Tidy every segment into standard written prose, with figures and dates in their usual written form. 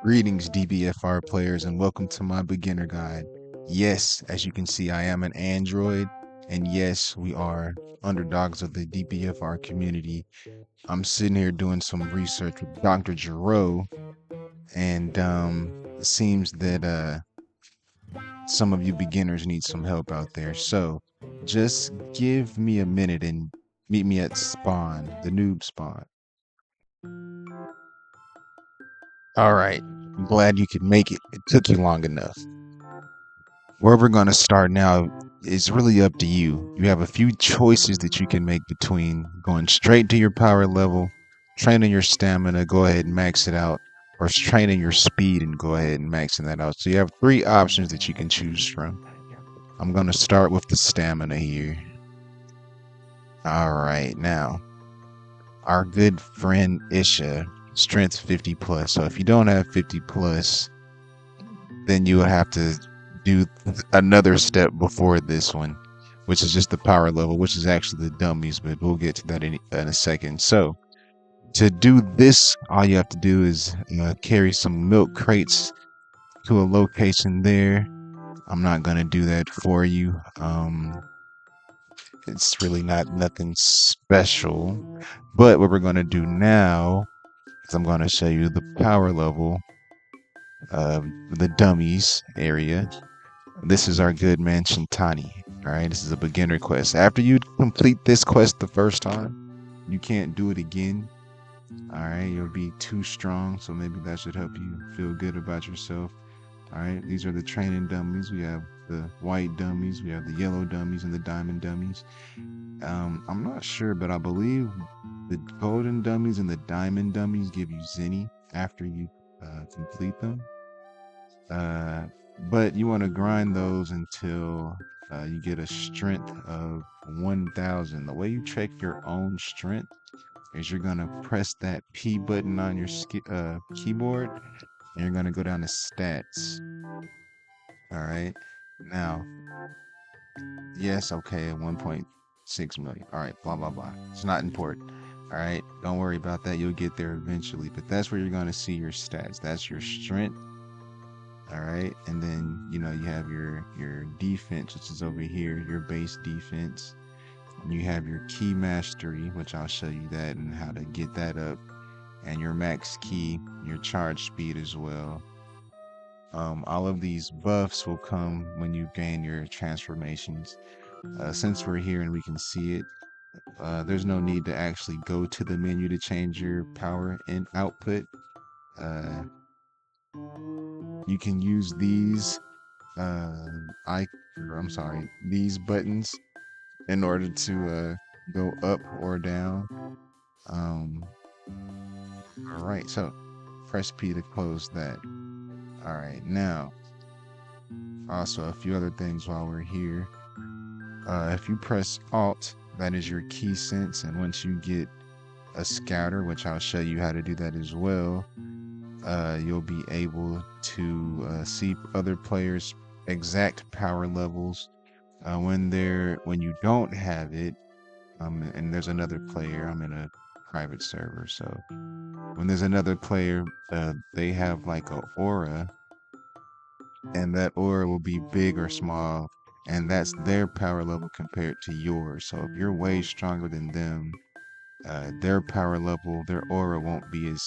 Greetings, DBFR players, and welcome to my beginner guide. Yes, as you can see, I am an android, and yes, we are underdogs of the DBFR community. I'm sitting here doing some research with Dr. Giroux, and it seems that some of you beginners need some help out there. So just give me a minute and meet me at spawn, the noob spawn. All right, I'm glad you could make it. It took you long enough. Where we're going to start now is really up to you. You have a few choices that you can make between going straight to your power level, training your stamina, go ahead and max it out, or training your speed and go ahead and maxing that out. So you have three options that you can choose from. I'm going to start with the stamina here. All right, now our good friend Isha, strength 50 plus. So if you don't have 50 plus, then you will have to do another step before this one, which is just the power level, which is actually the dummies, but we'll get to that in a second. So to do this, all you have to do is carry some milk crates to a location there. I'm not going to do that for you. It's really not nothing special, but what we're going to do now is I'm going to show you the power level of the dummies area. This is our good man Shintani. All right, this is a beginner quest. After you complete this quest the first time, you can't do it again. All right, you'll be too strong, so maybe that should help you feel good about yourself. All right, these are the training dummies. We have the white dummies, we have the yellow dummies, and the diamond dummies. I'm not sure, but I believe the golden dummies and the diamond dummies give you Zenny after you complete them. But you want to grind those until you get a strength of 1,000. The way you check your own strength is you're gonna press that P button on your keyboard, and you're gonna go down to stats. All right. Now, yes, okay, 1.6 million. All right, blah blah blah. It's not important. All right, don't worry about that. You'll get there eventually. But that's where you're gonna see your stats. That's your strength. All right, and then you have your defense, which is over here, your base defense. And you have your key mastery, which I'll show you that and how to get that up, and your max key, your charge speed as well. All of these buffs will come when you gain your transformations. Since we're here and we can see it, there's no need to actually go to the menu to change your power and output. Uh, you can use these I'm sorry, these buttons in order to go up or down. Um, all right, so press P to close that. All right, now also a few other things while we're here. If you press Alt, that is your key sense, and once you get a scouter, which I'll show you how to do that as well, you'll be able to see other players' exact power levels when you don't have it. And there's another player. I'm in a private server, so when there's another player, they have like a aura, and that aura will be big or small, and that's their power level compared to yours. So if you're way stronger than them, their power level, their aura won't be as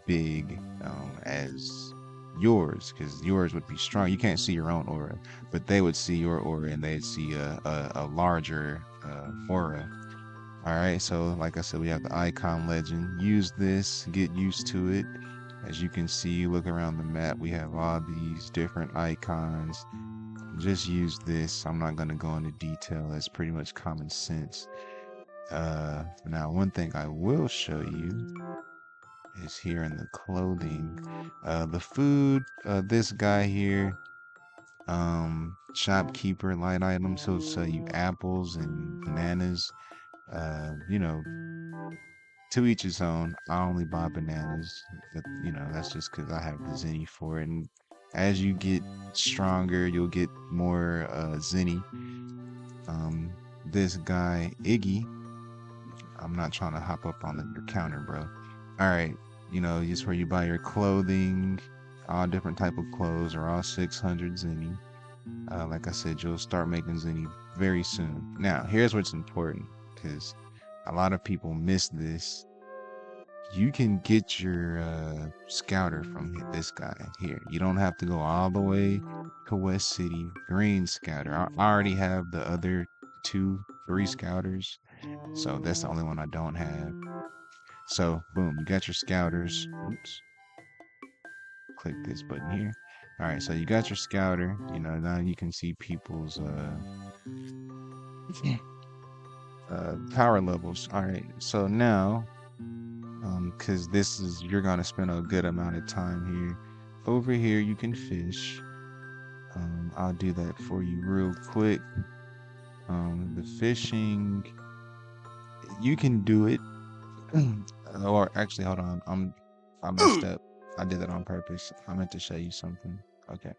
big as yours, because yours would be strong. You can't see your own aura, but they would see your aura and they'd see a larger aura. All right, so like I said, we have the icon legend. Use this, get used to it. As you can see, look around the map, we have all these different icons. Just use this. I'm not going to go into detail. That's pretty much common sense. Now, one thing I will show you is here in the clothing. The food, this guy here, shopkeeper, light items, he'll sell you apples and bananas. You know, to each his own. I only buy bananas, but that's just because I have the zenny for it. And as you get stronger, you'll get more zenny. This guy Iggy, I'm not trying to hop up on your counter, bro. All right. You know, just where you buy your clothing, all different type of clothes are all 600 zenny. Like I said, you'll start making zenny very soon. Now, here's what's important because a lot of people miss this. You can get your scouter from this guy here. You don't have to go all the way to West City. Green scouter. I already have the other two, three scouters, so that's the only one I don't have. So, boom, you got your scouters. Oops, click this button here. All right, so you got your scouter. You know, now you can see people's power levels. All right, so now because this is you're gonna spend a good amount of time here. Over here, you can fish. I'll do that for you real quick. The fishing, you can do it. Or actually, hold on. I messed up. I did that on purpose. I meant to show you something. Okay.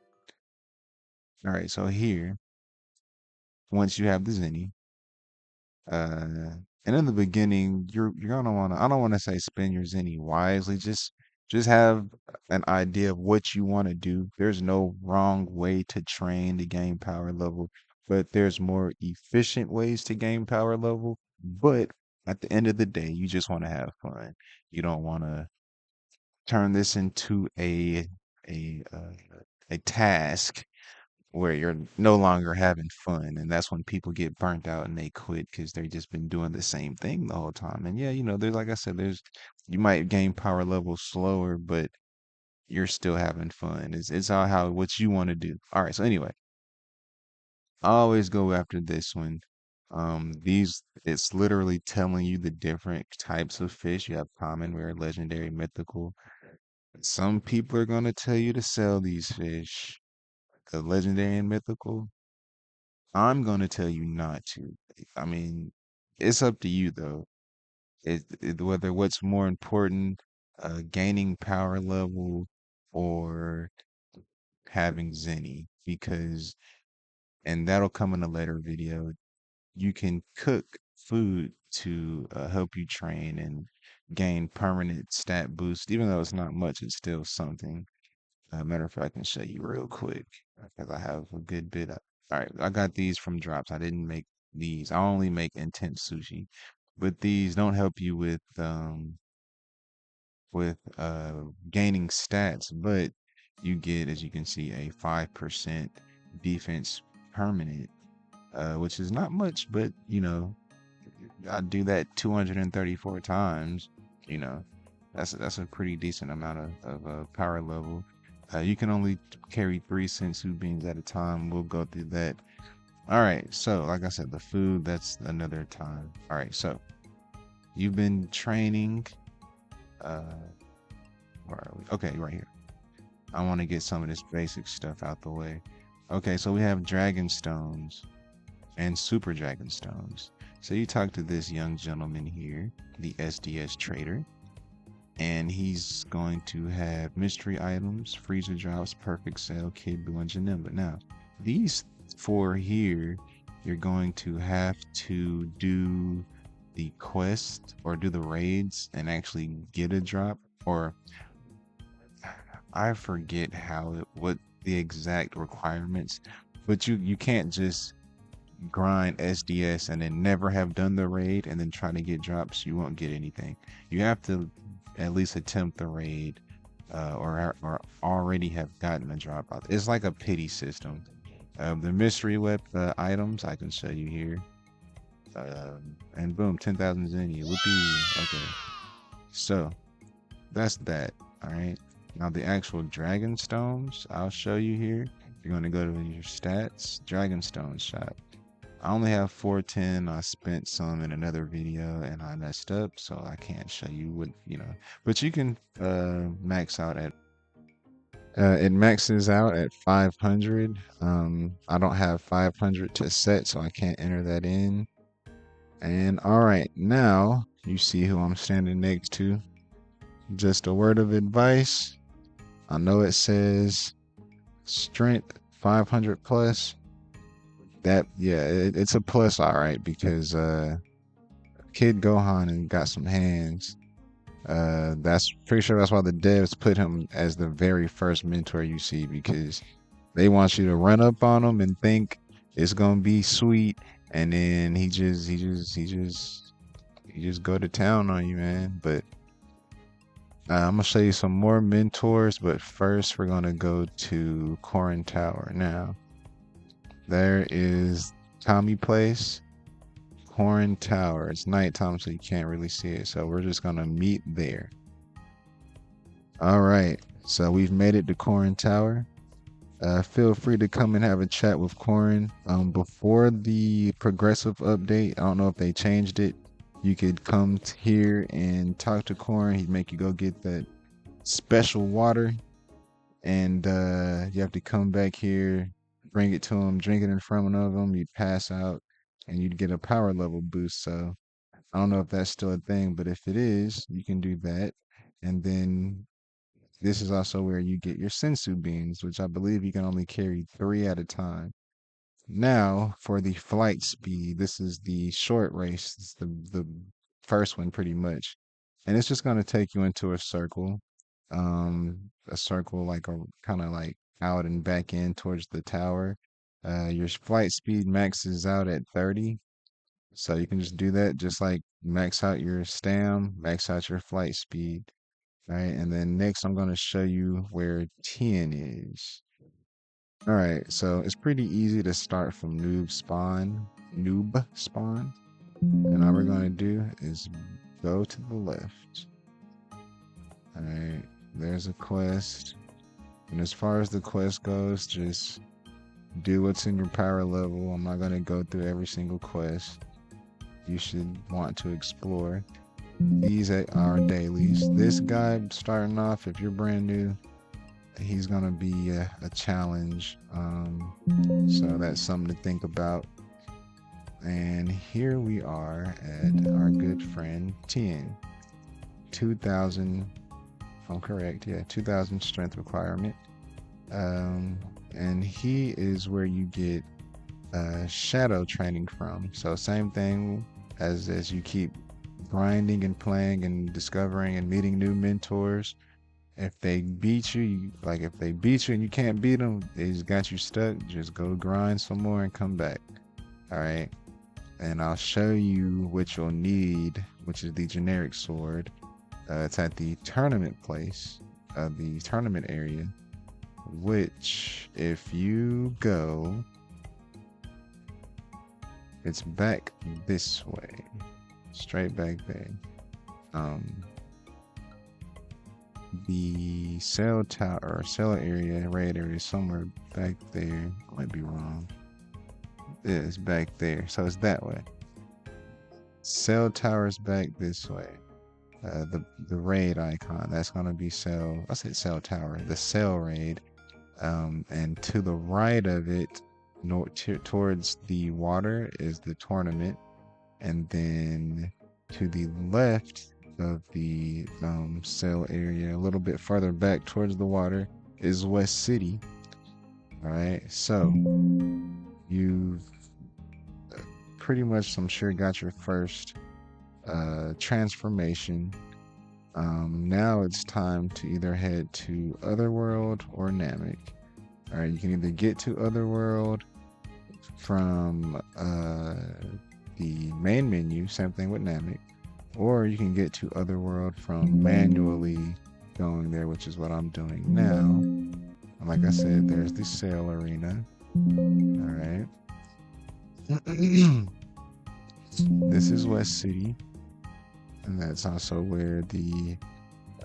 All right. So here, once you have the zenny, uh, and in the beginning, you're gonna wanna. I don't want to say spend your zenny wisely. Just have an idea of what you want to do. There's no wrong way to train to gain power level, but there's more efficient ways to gain power level. But at the end of the day, you just want to have fun. You don't want to turn this into a uh, a task where you're no longer having fun, and that's when people get burnt out and they quit because they've just been doing the same thing the whole time. And yeah, you know, there's like I said, there's you might gain power levels slower, but you're still having fun. It's all how what you want to do. All right, so anyway, I always go after this one. These it's literally telling you the different types of fish. You have common, rare, legendary, mythical. Some people are gonna tell you to sell these fish, the legendary and mythical. I'm gonna tell you not to. I mean, it's up to you though. Whether what's more important, gaining power level or having Zenny, because and that'll come in a later video. You can cook food to help you train and gain permanent stat boost. Even though it's not much, it's still something. Matter of fact, I can show you real quick because I have a good bit of. All right, I got these from drops. I didn't make these. I only make intense sushi, but these don't help you with gaining stats, but you get, as you can see, a 5% defense permanent, which is not much, but you know, I do that 234 times. You know, that's a pretty decent amount of power level. You can only carry 3 sensu beans at a time. We'll go through that. All right. So, like I said, the food, that's another time. All right. So, you've been training. Uh, where are we? Okay, right here. I want to get some of this basic stuff out the way. Okay, so we have dragon stones and super dragon stones. So you talk to this young gentleman here, the SDS trader, and he's going to have mystery items, freezer drops, perfect sale, kid boo, and Janimba. Now, these four here, you're going to have to do the quest or do the raids and actually get a drop, or I forget what the exact requirements, but you can't just grind SDS and then never have done the raid and then try to get drops. You won't get anything. You have to at least attempt the raid, or already have gotten a drop out. It's like a pity system. The mystery items I can show you here, and boom, 10,000 zenny. Whoopee. Okay, so that's that. All right. Now the actual dragon stones, I'll show you here. You're going to go to your stats, dragon stone shop. I only have 410. I spent some in another video and I messed up, so I can't show you what, you know, but you can max out at it maxes out at 500. I don't have 500 to set, so I can't enter that in. And all right, now you see who I'm standing next to. Just a word of advice. I know it says strength 500 plus. That yeah, it's a plus, all right, because Kid Gohan and got some hands. That's pretty sure that's why the devs put him as the very first mentor you see because they want you to run up on him and think it's gonna be sweet, and then he just go to town on you, man. But I'm gonna show you some more mentors, but first we're gonna go to Corin Tower. Now, there is Tommy Place, Corin Tower. It's nighttime, so you can't really see it. So we're just gonna meet there. All right. So we've made it to Corin Tower. Feel free to come and have a chat with Corin. Before the progressive update, I don't know if they changed it. You could come here and talk to Corin. He'd make you go get that special water, and you have to come back here, bring it to him, drink it in front of him. You'd pass out, and you'd get a power level boost. So I don't know if that's still a thing, but if it is, you can do that. And then this is also where you get your sensu beans, which I believe you can only carry 3 at a time. Now, for the flight speed, this is the short race. It's the first one pretty much. And it's just going to take you into a circle like a kind of like out and back in towards the tower. Your flight speed maxes out at 30. So you can just do that, just like max out your stam, max out your flight speed. All right, and then next I'm going to show you where 10 is. All right, so it's pretty easy to start from noob spawn. And all we're going to do is go to the left. All right, there's a quest. And as far as the quest goes, just do what's in your power level. I'm not going to go through every single quest. You should want to explore. These are dailies. This guy starting off, if you're brand new, he's gonna be a challenge. So that's something to think about. And here we are at our good friend 10. 2,000, if I'm correct, yeah, 2,000 strength requirement. And he is where you get shadow training from. So same thing as you keep grinding and playing and discovering and meeting new mentors. If they beat you, if they beat you and you can't beat them, they just got you stuck, just go grind some more and come back. All right. And I'll show you what you'll need, which is the generic sword. It's at the tournament place, the tournament area, which if you go, it's back this way. Straight back there. The cell tower or cell area, raid area, is somewhere back there. I might be wrong. Yeah, it's back there, so it's that way. Cell tower is back this way. The raid icon, that's gonna be cell. I said cell tower. The cell raid. And to the right of it, towards the water, is the tournament. And then to the left of the cell area, a little bit farther back towards the water, is West City. All right, so you've pretty much, I'm sure, got your first transformation. Now it's time to either head to Otherworld or Namek. All right, you can either get to Otherworld from the main menu, same thing with Namek, or you can get to Otherworld from manually going there, which is what I'm doing now. Like I said, there's the sale arena. All right. This is West City, and that's also where the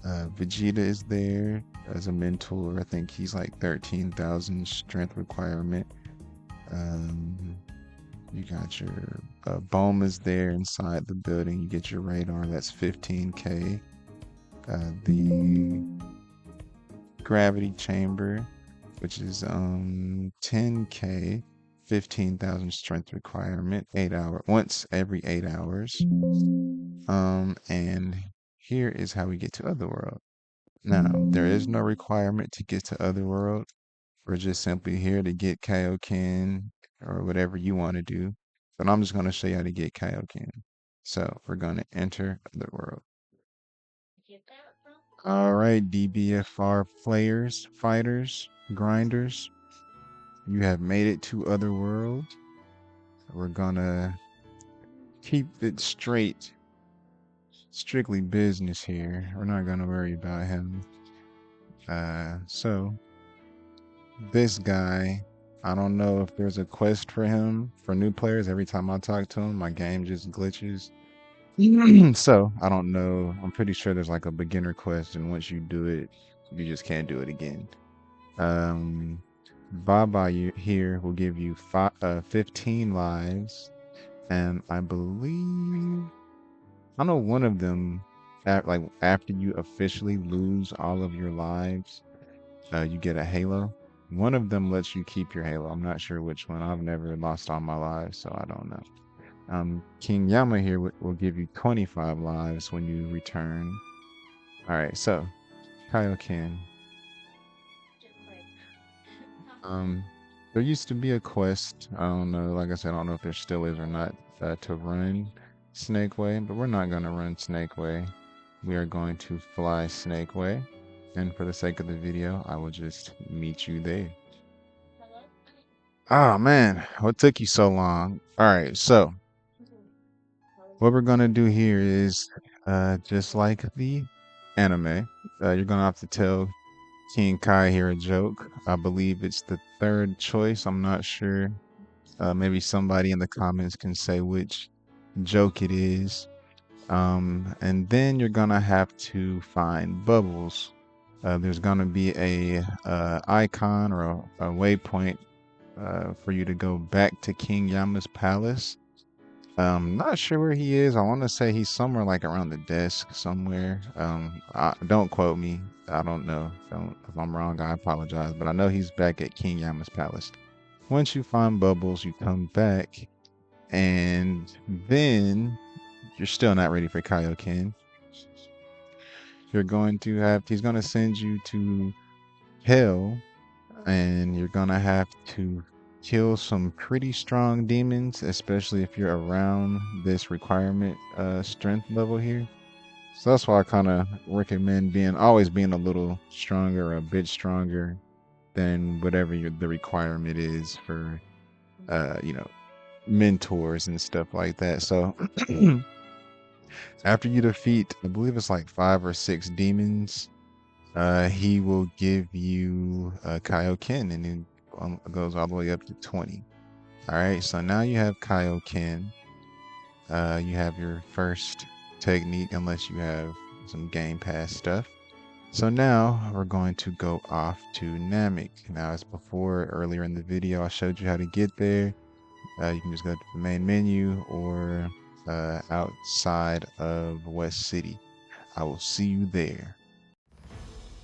Vegeta is there as a mentor. I think he's like 13,000 strength requirement. You got your Boma's there inside the building. You get your radar, that's 15k. The gravity chamber, which is 10k, 15,000 strength requirement, once every 8 hours. And here is how we get to Otherworld. Now, there is no requirement to get to Otherworld. We're just simply here to get Kaioken or whatever you want to do. But I'm just going to show you how to get Kaioken. So we're going to enter Otherworld. All right, DBFR players, fighters, grinders, you have made it to Otherworld. We're gonna keep it strictly business here. We're not gonna worry about him. So this guy, I don't know if there's a quest for him for new players. Every time I talk to him, my game just glitches. So I don't know. I'm pretty sure there's like a beginner quest, and once you do it, you just can't do it again. Um, Baba here will give you 15 lives, and I believe I know one of them. Like after you officially lose all of your lives, you get a halo. One of them lets you keep your halo. I'm not sure which one. I've never lost all my lives, so I don't know. King Yama here will give you 25 lives when you return. All right, so Kaioken. Um, there used to be a quest. I don't know. Like I said, I don't know if there still is or not to run Snake Way, but we're not gonna run Snake Way. We are going to fly Snake Way, and for the sake of the video, I will just meet you there. Oh man, what took you so long? All right, so what we're gonna do here is just like the anime, you're gonna have to tell King Kai here a joke. I believe it's the third choice. I'm not sure. Maybe somebody in the comments can say which joke it is. And then you're gonna have to find bubbles. There's gonna be a icon or a waypoint for you to go back to King Yama's palace. Not sure where he is. I want to say he's somewhere like around the desk somewhere. Don't quote me. I don't know. Don't, if I'm wrong, I apologize. But I know he's back at King Yama's palace. Once you find Bubbles, you come back, and then you're still not ready for Kaioken. He's going to send you to Hell, and you're going to have to kill some pretty strong demons, especially if you're around this requirement strength level here. So that's why I kind of recommend always being a little stronger, a bit stronger than whatever the requirement is for mentors and stuff like that. So after you defeat, I believe it's like 5 or 6 demons, he will give you Kaioken, and then goes all the way up to 20. All right, so now you have Kaioken. You have your first technique, unless you have some Game Pass stuff. So now we're going to go off to Namek. Now, as before, earlier in the video, I showed you how to get there. You can just go to the main menu or outside of West City. I will see you there.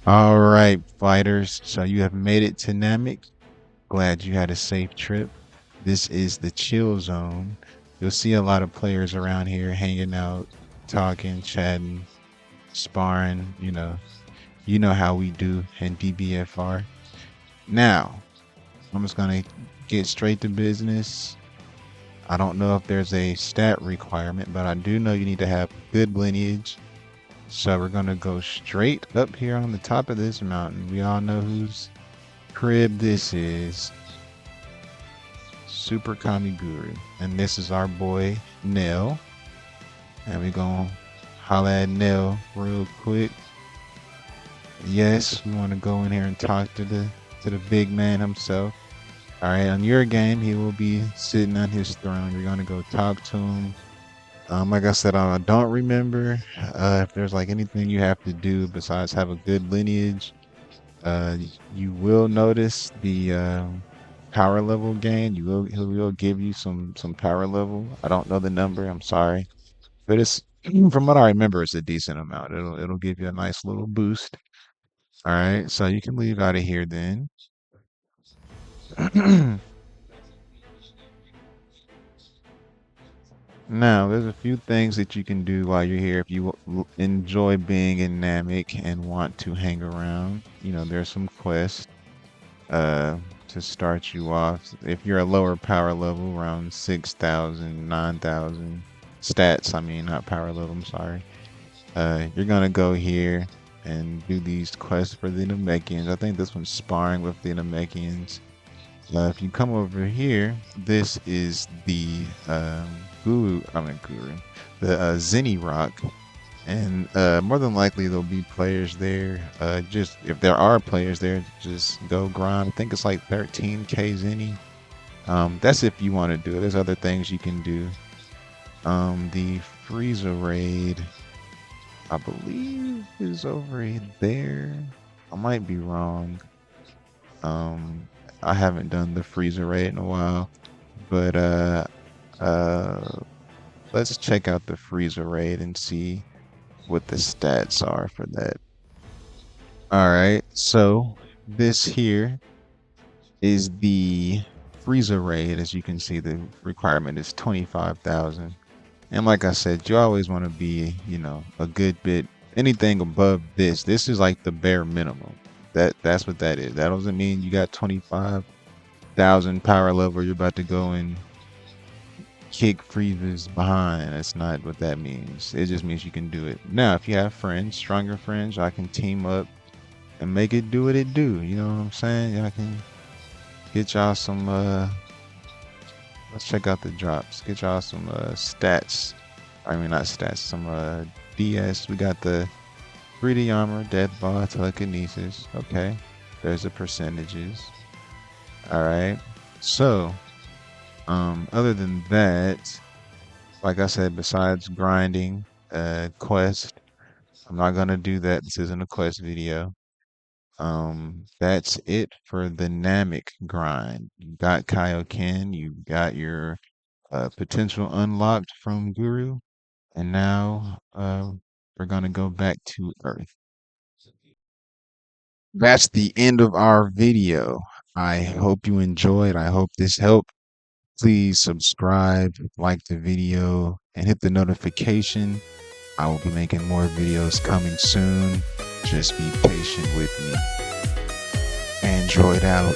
All right, fighters. So you have made it to Namek. Glad you had a safe trip. This is the chill zone. You'll see a lot of players around here hanging out, talking, chatting, sparring. You know how we do in DBFR. Now, I'm just gonna get straight to business. I don't know if there's a stat requirement, but I do know you need to have good lineage. So we're gonna go straight up here on the top of this mountain. We all know whose crib this is. Super Kamiguru. And this is our boy Nell. And we're gonna holla at Nell real quick. Yes, we want to go in here and talk to the big man himself. All right, on your game, he will be sitting on his throne. You're gonna go talk to him. Like I said, I don't remember if there's like anything you have to do besides have a good lineage. You will notice the power level gain. He will give you some power level. I don't know the number. I'm sorry, but it's from what I remember, it's a decent amount. It'll give you a nice little boost. All right, so you can leave out of here then. Now, there's a few things that you can do while you're here if you enjoy being in Namek and want to hang around. There's some quests to start you off. If you're a lower power level, around 6,000, 9,000 stats, I mean, not power level, I'm sorry. You're gonna go here and do these quests for the Namekians. I think this one's sparring with the Namekians. If you come over here, this is the Guru, the Zenny Rock, and more than likely there'll be players there. Just if there are players there, just go grind. I think it's like 13k Zenny. That's if you want to do it. There's other things you can do. The Freezer raid, I believe, is over there. I might be wrong. Um, I haven't done the Freezer raid in a while, but uh, let's check out the Freezer raid and see what the stats are for that. All right, so this here is the Freezer raid. As you can see, the requirement is 25,000. And like I said, you always want to be, a good bit. Anything above this, this is like the bare minimum. That's what that is. That doesn't mean you got 25,000 power level. You're about to go and kick freezers behind. That's not what that means. It just means you can do it. Now, if you have friends, stronger friends, I can team up and make it do what it do. You know what I'm saying? I can get y'all some let's check out the drops. Get y'all some stats. I mean not stats, some DS. We got the 3D armor, death ball, telekinesis. Okay. There's the percentages. Alright. So other than that, like I said, besides grinding quest, I'm not gonna do that. This isn't a quest video. That's it for the Namek grind. You got Kaioken, you got your potential unlocked from Guru, and now we're gonna go back to Earth. That's the end of our video. I hope you enjoyed. I hope this helped. Please subscribe, like the video, and hit the notification. I will be making more videos coming soon. Just be patient with me. Android out.